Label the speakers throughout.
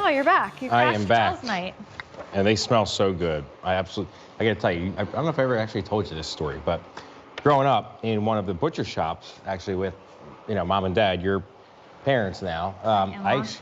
Speaker 1: Oh, you're back. You
Speaker 2: I am back.
Speaker 1: Charles night.
Speaker 2: And they smell so good. I gotta tell you, I don't know if I ever actually told you this story, but growing up in one of the butcher shops, actually with, mom and dad, your parents now.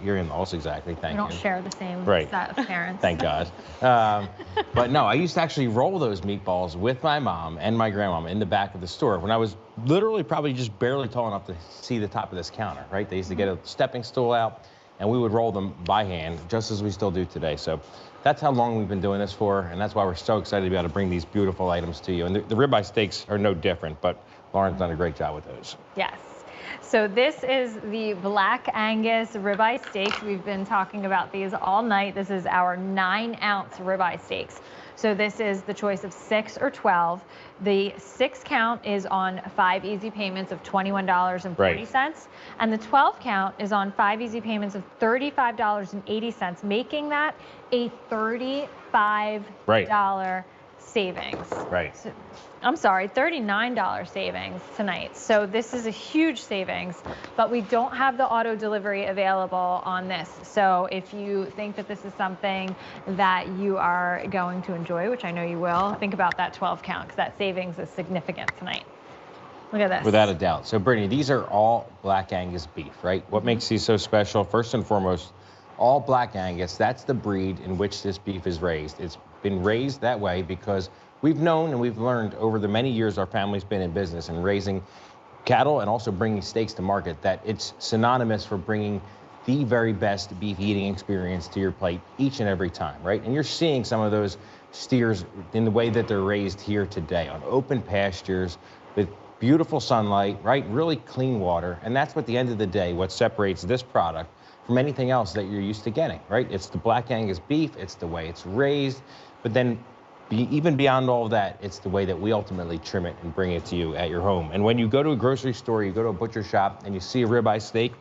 Speaker 2: Your in-laws, exactly, thank you.
Speaker 1: We don't share the same set of parents.
Speaker 2: Thank God. But no, I used to actually roll those meatballs with my mom and my grandmom in the back of the store when I was literally probably just barely tall enough to see the top of this counter, right? They used to get a stepping stool out, and we would roll them by hand, just as we still do today. So that's how long we've been doing this for, and that's why we're so excited to be able to bring these beautiful items to you. And the ribeye steaks are no different, but Lauren's done a great job with those.
Speaker 1: Yes. So this is the Black Angus ribeye steaks. We've been talking about these all night. This is our 9-ounce ribeye steaks. So this is the choice of 6 or 12. The 6 count is on 5 easy payments of $21.40.
Speaker 2: Right.
Speaker 1: And the 12 count is on 5 easy payments of $35.80, making that a $35 savings.
Speaker 2: Right.
Speaker 1: So, I'm sorry, $39 savings tonight. So this is a huge savings, but we don't have the auto delivery available on this. So if you think that this is something that you are going to enjoy, which I know you will, think about that 12 count, because that savings is significant tonight. Look at this.
Speaker 2: Without a doubt. So Brittany, these are all Black Angus beef, right? What makes these so special? First and foremost, all Black Angus, that's the breed in which this beef is raised. It's been raised that way because we've known and we've learned over the many years our family's been in business and raising cattle and also bringing steaks to market that it's synonymous for bringing the very best beef eating experience to your plate each and every time, right? And you're seeing some of those steers in the way that they're raised here today on open pastures with beautiful sunlight, right? Really clean water. And that's what, at the end of the day, what separates this product from anything else that you're used to getting, right? It's the Black Angus beef, it's the way it's raised, but then even beyond all of that, it's the way that we ultimately trim it and bring it to you at your home. And when you go to a grocery store, you go to a butcher shop and you see a ribeye steak,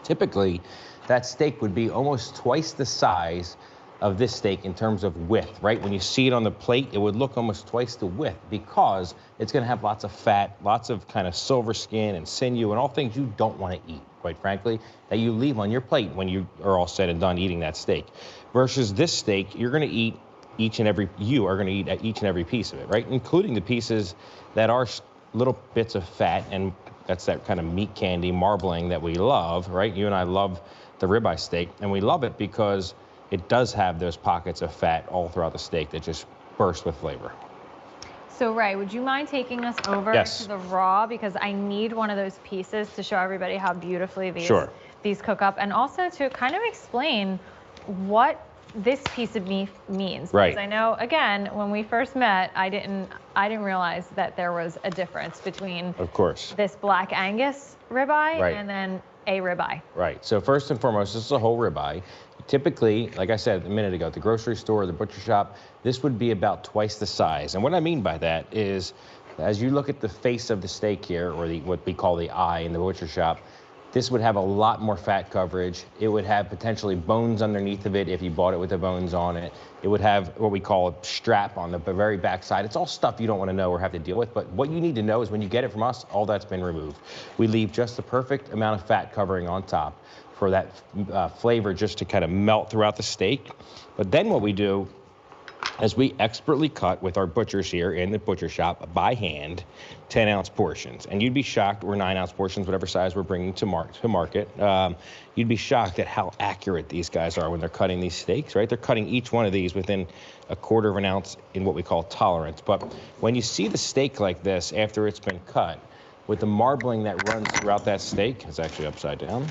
Speaker 2: typically that steak would be almost twice the size of this steak in terms of width, right? When you see it on the plate, it would look almost twice the width because it's gonna have lots of fat, lots of kind of silver skin and sinew and all things you don't wanna eat, quite frankly, that you leave on your plate when you are all said and done eating that steak. Versus this steak, you're gonna eat each and every piece of it, right? Including the pieces that are little bits of fat, and that's that kind of meat candy marbling that we love, right? You and I love the ribeye steak, and we love it because it does have those pockets of fat all throughout the steak that just burst with flavor.
Speaker 1: So Ray, would you mind taking us over to the raw? Because I need one of those pieces to show everybody how beautifully these cook up, and also to kind of explain what this piece of beef means.
Speaker 2: Right.
Speaker 1: Because I know, again, when we first met, I didn't realize that there was a difference between,
Speaker 2: of course,
Speaker 1: this Black Angus ribeye and then a ribeye.
Speaker 2: Right. So first and foremost, this is a whole ribeye. Typically, like I said a minute ago, at the grocery store or the butcher shop, this would be about twice the size. And what I mean by that is, as you look at the face of the steak here, or what we call the eye in the butcher shop, this would have a lot more fat coverage. It would have potentially bones underneath of it if you bought it with the bones on it. It would have what we call a strap on the very back side. It's all stuff you don't want to know or have to deal with, but what you need to know is when you get it from us, all that's been removed. We leave just the perfect amount of fat covering on top for that flavor just to kind of melt throughout the steak. But then what we do is we expertly cut with our butchers here in the butcher shop by hand 10-ounce portions. And you'd be shocked, or 9-ounce portions, whatever size we're bringing to market. You'd be shocked at how accurate these guys are when they're cutting these steaks, right? They're cutting each one of these within 1/4 of an ounce in what we call tolerance. But when you see the steak like this after it's been cut, with the marbling that runs throughout that steak, it's actually upside down.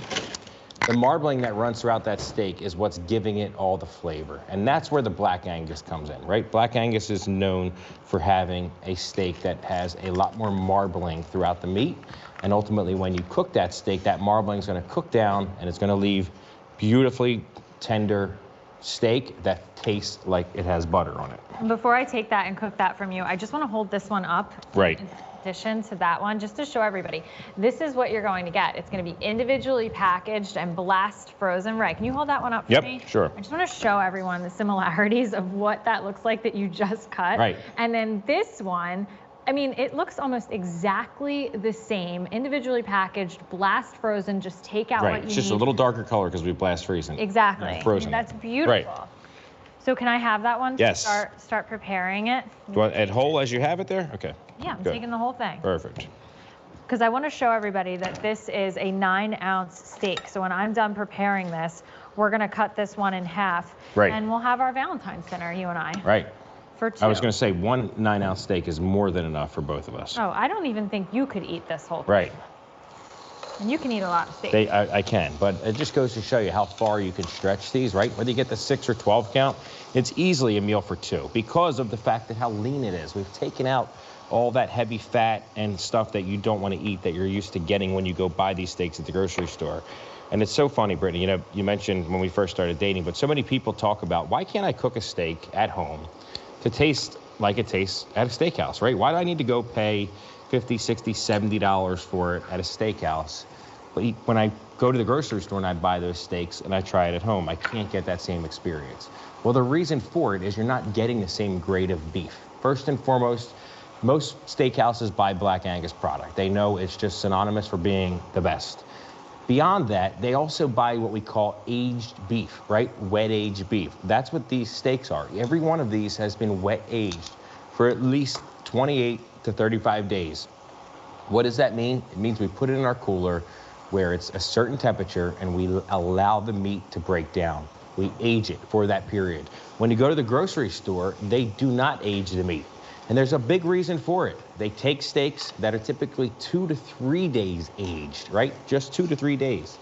Speaker 2: The marbling that runs throughout that steak is what's giving it all the flavor. And that's where the Black Angus comes in, right? Black Angus is known for having a steak that has a lot more marbling throughout the meat. And ultimately, when you cook that steak, that marbling is going to cook down and it's going to leave beautifully tender steak that tastes like it has butter on it.
Speaker 1: Before I take that and cook that from you, I just want to hold this one up.
Speaker 2: Right.
Speaker 1: In addition to that one, just to show everybody, this is what you're going to get. It's going to be individually packaged and blast frozen. Ray, can you hold that one up for me?
Speaker 2: Yep, sure.
Speaker 1: I just want to show everyone the similarities of what that looks like that you just cut.
Speaker 2: Right.
Speaker 1: And then this one, I mean, it looks almost exactly the same, individually packaged, blast frozen, just take out what you need.
Speaker 2: It's just a little darker color because we blast freezing.
Speaker 1: Exactly.
Speaker 2: Frozen.
Speaker 1: That's beautiful.
Speaker 2: Right.
Speaker 1: So can I have that one to
Speaker 2: Yes.
Speaker 1: start preparing it?
Speaker 2: Do you want it whole as you have it there? Okay.
Speaker 1: Yeah, I'm
Speaker 2: Good.
Speaker 1: taking the whole thing.
Speaker 2: Perfect.
Speaker 1: Because I want to show everybody that this is a 9-ounce steak. So when I'm done preparing this, we're going to cut this one in half.
Speaker 2: Right.
Speaker 1: And we'll have our Valentine's dinner, you and I.
Speaker 2: Right.
Speaker 1: For 2.
Speaker 2: I was going to say 1 9-ounce steak is more than enough for both of us.
Speaker 1: Oh, I don't even think you could eat this whole thing.
Speaker 2: Right.
Speaker 1: And you can eat a lot of steak.
Speaker 2: I can, but it just goes to show you how far you can stretch these, right? Whether you get the 6 or 12 count, it's easily a meal for 2 because of the fact that how lean it is. We've taken out all that heavy fat and stuff that you don't want to eat that you're used to getting when you go buy these steaks at the grocery store. And it's so funny, Brittany, you know, you mentioned when we first started dating, but so many people talk about, why can't I cook a steak at home to taste like it tastes at a steakhouse, right? Why do I need to go pay $50, $60, $70 for it at a steakhouse? But when I go to the grocery store and I buy those steaks and I try it at home, I can't get that same experience. Well, the reason for it is you're not getting the same grade of beef. First and foremost, most steakhouses buy Black Angus product. They know it's just synonymous for being the best. Beyond that, they also buy what we call aged beef, right? Wet aged beef. That's what these steaks are. Every one of these has been wet aged for at least 28 to 35 days. What does that mean? It means we put it in our cooler where it's a certain temperature and we allow the meat to break down. We age it for that period. When you go to the grocery store, they do not age the meat. And there's a big reason for it. They take steaks that are typically 2 to 3 days aged, right? Just 2 to 3 days.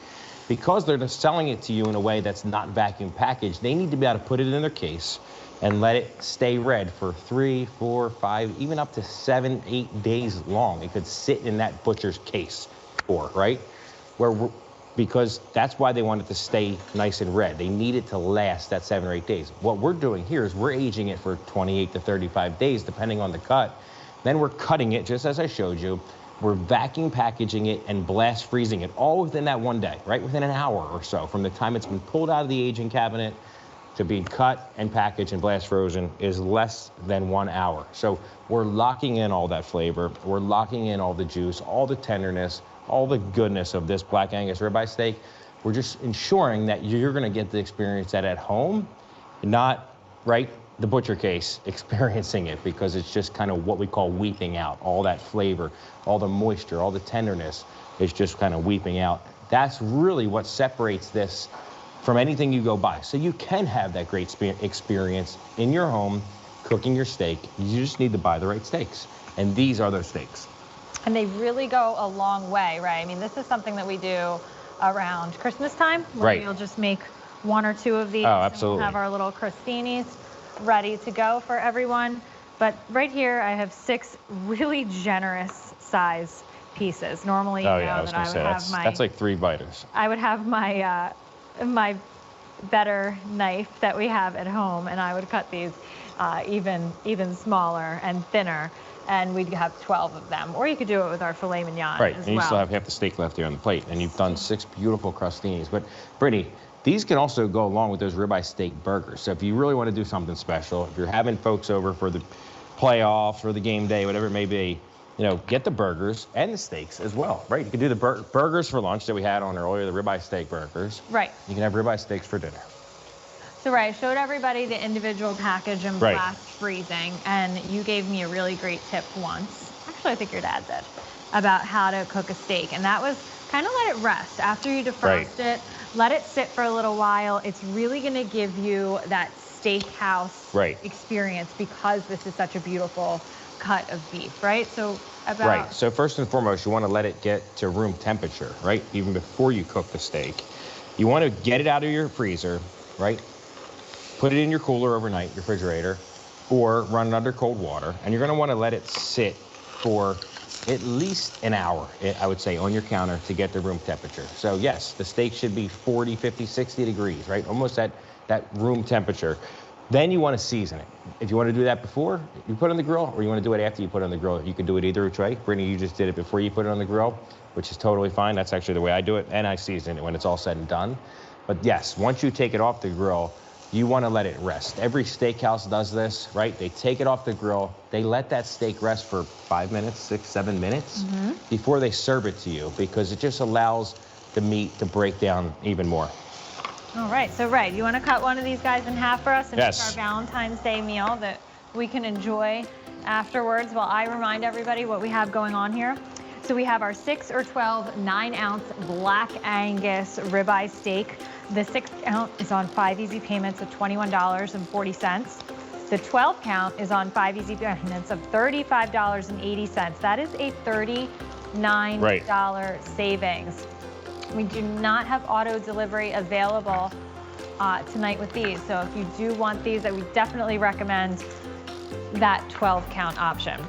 Speaker 2: Because they're just selling it to you in a way that's not vacuum packaged, they need to be able to put it in their case and let it stay red for 3, 4, 5, even up to 7, 8 days long. It could sit in that butcher's case for, right? Because that's why they want it to stay nice and red. They need it to last that 7 or 8 days. What we're doing here is we're aging it for 28 to 35 days, depending on the cut. Then we're cutting it, just as I showed you. We're vacuum packaging it and blast freezing it all within that 1 day, right? Within an hour or so from the time it's been pulled out of the aging cabinet to being cut and packaged and blast frozen is less than 1 hour. So we're locking in all that flavor. We're locking in all the juice, all the tenderness, all the goodness of this Black Angus ribeye steak. We're just ensuring that you're gonna get the experience that at home, not, right, the butcher case experiencing it, because it's just kind of what we call weeping out. All that flavor, all the moisture, all the tenderness is just kind of weeping out. That's really what separates this from anything you go buy. So you can have that great experience in your home cooking your steak. You just need to buy the right steaks. And these are those steaks.
Speaker 1: And they really go a long way, right? I mean, this is something that we do around Christmas time, where
Speaker 2: Right.
Speaker 1: we'll just make 1 or 2 of these.
Speaker 2: Oh, absolutely.
Speaker 1: And we'll have our little crostinis ready to go for everyone. But right here, I have 6 really generous size pieces. Normally, you know,
Speaker 2: I was
Speaker 1: that I
Speaker 2: gonna
Speaker 1: would
Speaker 2: say,
Speaker 1: have
Speaker 2: that's like 3 biters.
Speaker 1: I would have my my better knife that we have at home, and I would cut these even smaller and thinner. And we'd have 12 of them. Or you could do it with our filet mignon
Speaker 2: Right,
Speaker 1: as
Speaker 2: and you
Speaker 1: well.
Speaker 2: still have half the steak left here on the plate, and you've done 6 beautiful crostinis. But Brittany, these can also go along with those ribeye steak burgers. So if you really want to do something special, if you're having folks over for the playoffs or the game day, whatever it may be, you know, get the burgers and the steaks as well, right? You can do the burgers for lunch that we had on earlier, the ribeye steak burgers.
Speaker 1: Right.
Speaker 2: You can have ribeye steaks for dinner.
Speaker 1: So right, I showed everybody the individual package and
Speaker 2: Right.
Speaker 1: blast freezing, and you gave me a really great tip once. Actually, I think your dad did, about how to cook a steak, and that was kind of let it rest after you defrost it. Let it sit for a little while. It's really going to give you that steakhouse experience because this is such a beautiful cut of beef, right? So
Speaker 2: Right. So first and foremost, you want to let it get to room temperature, right? Even before you cook the steak. You want to get it out of your freezer, right? Put it in your cooler overnight, refrigerator, or run it under cold water. And you're going to want to let it sit for at least an hour, I would say, on your counter to get the room temperature. So yes, the steak should be 40, 50, 60 degrees, right? Almost at that room temperature. Then you want to season it. If you want to do that before you put it on the grill, or you want to do it after you put it on the grill, you can do it either way. Brittany, you just did it before you put it on the grill, which is totally fine. That's actually the way I do it, and I season it when it's all said and done. But yes, once you take it off the grill, you want to let it rest. Every steakhouse does this, right? They take it off the grill. They let that steak rest for 5 minutes, 6, 7 minutes before they serve it to you, because it just allows the meat to break down even more.
Speaker 1: All right, so you want to cut one of these guys in half for us and
Speaker 2: Yes.
Speaker 1: make our Valentine's Day meal that we can enjoy afterwards while I remind everybody what we have going on here. So we have our 6 or 12 9-ounce black Angus ribeye steak. The 6 count is on 5 easy payments of $21.40. The 12 count is on 5 easy payments of $35.80. That is a $39 savings. We do not have auto delivery available tonight with these. So if you do want these, I would definitely recommend that 12 count option.